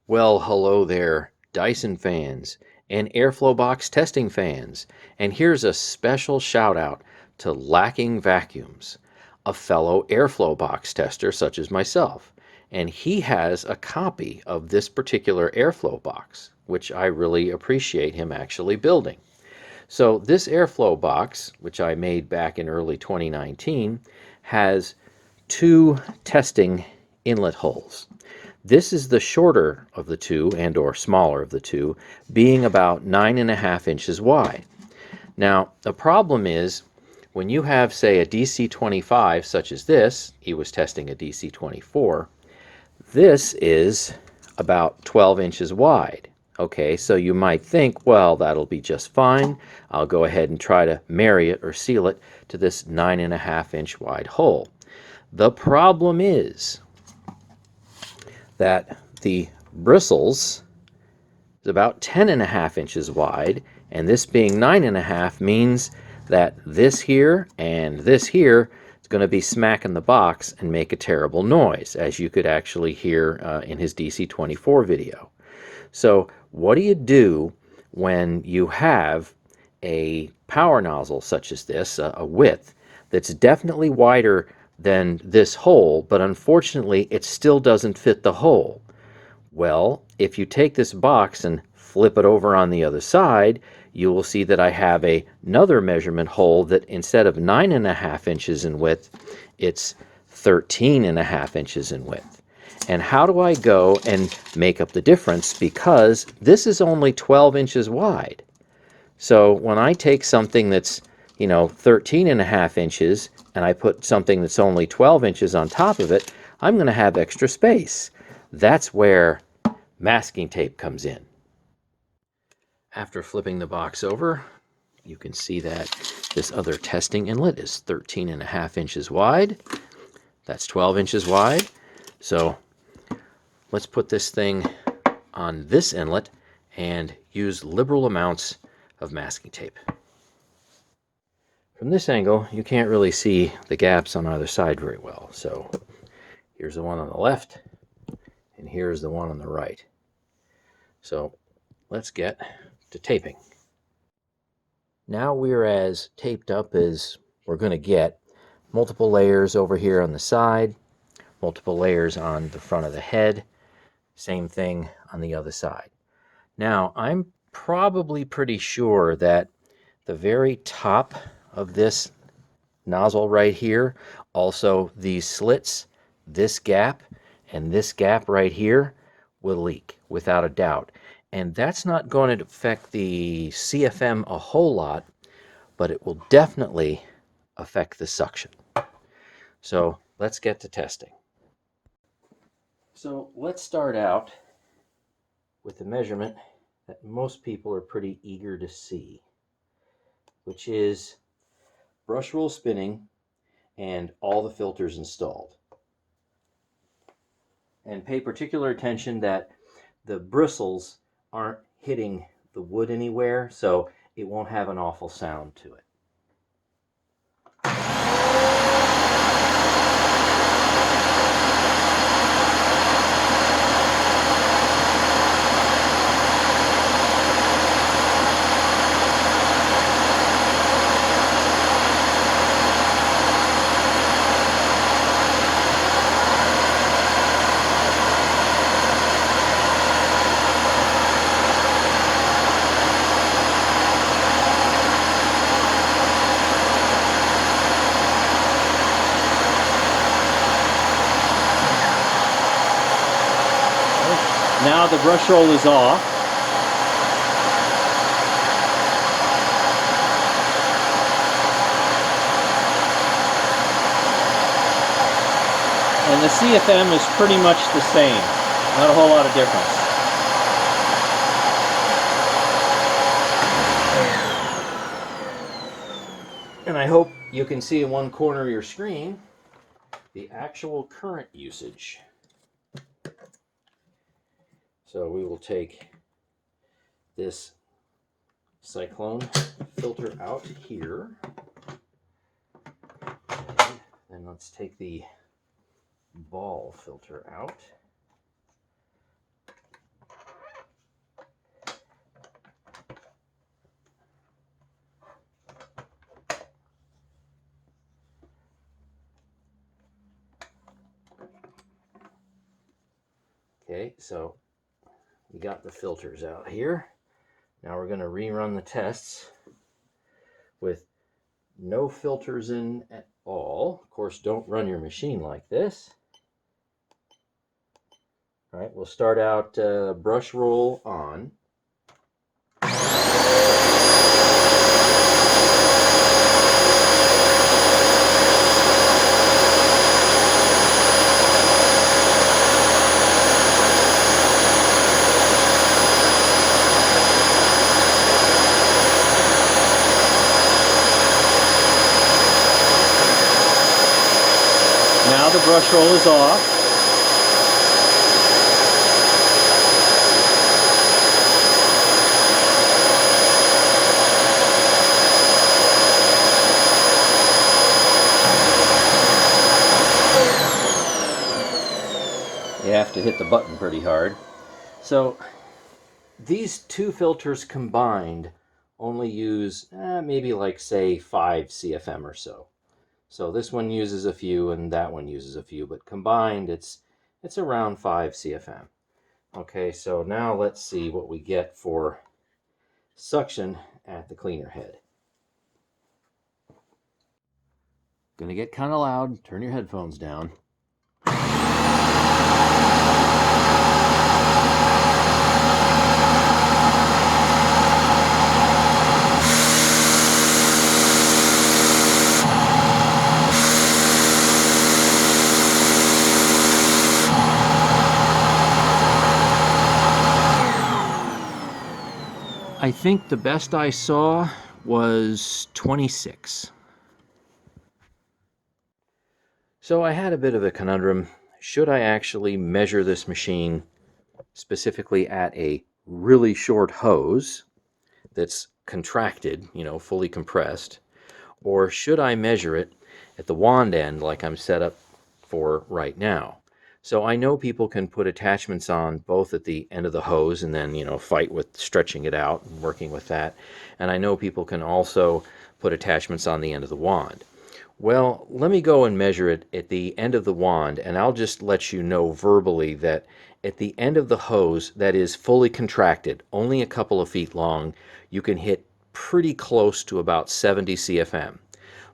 Well, hello there, Dyson fans and airflow box testing fans. And here's a special shout out to Lacking Vacuums, a fellow airflow box tester such as myself. And he has a copy of this particular airflow box, which I really appreciate him actually building. So this airflow box, which I made back in early 2019, has two testing inlet holes. This is the shorter of the two, and or smaller of the two, being about 9.5 inches wide. Now, the problem is when you have, say, a DC25 such as this, he was testing a DC24, this is about 12 inches wide. Okay, so you might think, well, that'll be just fine. I'll go ahead and try to marry it or seal it to this 9.5 inch wide hole. The problem is that the bristles is about 10.5 inches wide, and this being 9.5 means that this here and this here is going to be smacking the box and make a terrible noise, as you could actually hear in his DC24 video. So what do you do when you have a power nozzle such as this, a width that's definitely wider than this hole, but unfortunately it still doesn't fit the hole? Well, if you take this box and flip it over on the other side, you will see that I have another measurement hole that instead of 9.5 inches in width, it's 13.5 inches in width. And how do I go and make up the difference? Because this is only 12 inches wide. So when I take something that's, 13.5 inches and I put something that's only 12 inches on top of it, I'm going to have extra space. That's where masking tape comes in. After flipping the box over, you can see that this other testing inlet is 13.5 inches wide. That's 12 inches wide. So let's put this thing on this inlet and use liberal amounts of masking tape. From this angle, you can't really see the gaps on either side very well. So here's the one on the left, and here's the one on the right. So let's get to taping. Now we're as taped up as we're going to get. Multiple layers over here on the side, multiple layers on the front of the head, same thing on the other side. Now I'm probably pretty sure that the very top of this nozzle right here, also these slits, this gap, and this gap right here will leak without a doubt. And that's not going to affect the CFM a whole lot, but it will definitely affect the suction. So let's get to testing. So let's start out with the measurement that most people are pretty eager to see, which is Brushroll spinning and all the filters installed. And pay particular attention that the bristles aren't hitting the wood anywhere, so it won't have an awful sound to it. Now the brush roll is off. And the CFM is pretty much the same. Not a whole lot of difference. And I hope you can see in one corner of your screen the actual current usage. So we will take this cyclone filter out here. And then let's take the ball filter out. Okay, so we got the filters out here. Now we're going to rerun the tests with no filters in at all. Of course, don't run your machine like this. All right, we'll start out Brushroll on. Now the brush roll is off. You have to hit the button pretty hard. So these two filters combined only use maybe like say 5 CFM or so. So this one uses a few and that one uses a few, but combined it's around 5 CFM. Okay, so now let's see what we get for suction at the cleaner head. Gonna get kind of loud. Turn your headphones down. I think the best I saw was 26. So I had a bit of a conundrum. Should I actually measure this machine specifically at a really short hose that's contracted, you know, fully compressed, or should I measure it at the wand end like I'm set up for right now? So I know people can put attachments on both at the end of the hose and then, you know, fight with stretching it out and working with that. And I know people can also put attachments on the end of the wand. Well, let me go and measure it at the end of the wand, and I'll just let you know verbally that at the end of the hose that is fully contracted, only a couple of feet long, you can hit pretty close to about 70 CFM.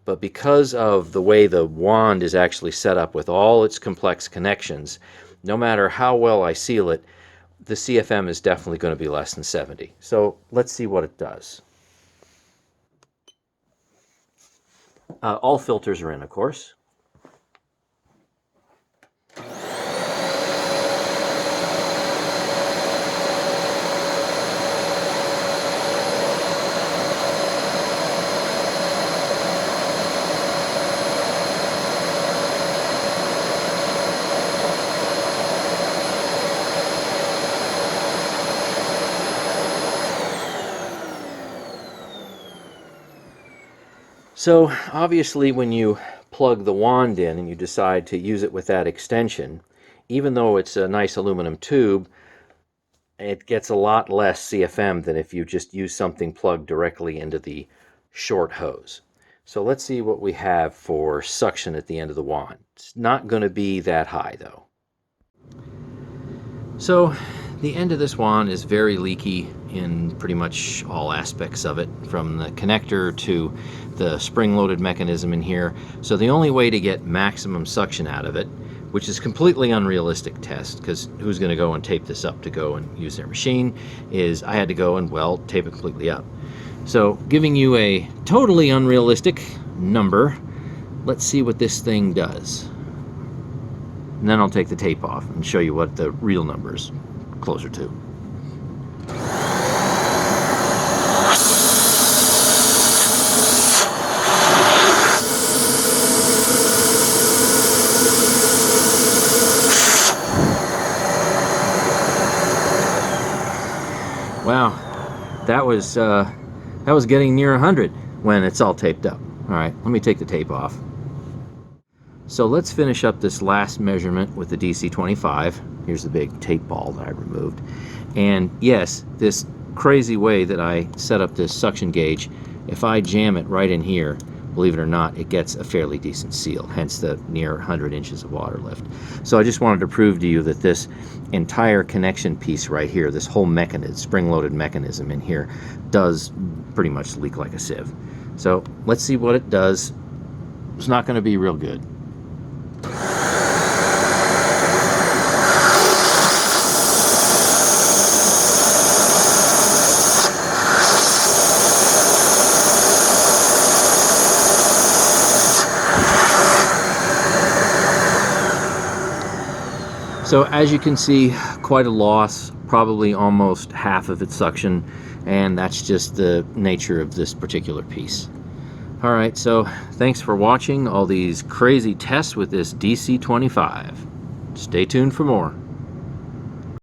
But because of the way the wand is actually set up with all its complex connections, no matter how well I seal it, the CFM is definitely going to be less than 70. So let's see what it does. All filters are in, of course. So obviously when you plug the wand in and you decide to use it with that extension, even though it's a nice aluminum tube, it gets a lot less CFM than if you just use something plugged directly into the short hose. So let's see what we have for suction at the end of the wand. It's not going to be that high though. So the end of this wand is very leaky in pretty much all aspects of it, from the connector to the spring-loaded mechanism in here. So the only way to get maximum suction out of it, which is completely unrealistic test, because who's going to go and tape this up to go and use their machine, is I had to go and, well, tape it completely up. So giving you a totally unrealistic number, let's see what this thing does. And then I'll take the tape off and show you what the real number's closer to. Wow, that was getting near 100 when it's all taped up. All right, let me take the tape off. So let's finish up this last measurement with the DC25. Here's the big tape ball that I removed. And yes, this crazy way that I set up this suction gauge, if I jam it right in here, believe it or not, it gets a fairly decent seal, hence the near 100 inches of water lift. So I just wanted to prove to you that this entire connection piece right here, this whole mechanism, spring-loaded mechanism in here, does pretty much leak like a sieve. So let's see what it does. It's not going to be real good. So as you can see, quite a loss, probably almost half of its suction, and that's just the nature of this particular piece. All right, so thanks for watching all these crazy tests with this DC25. Stay tuned for more.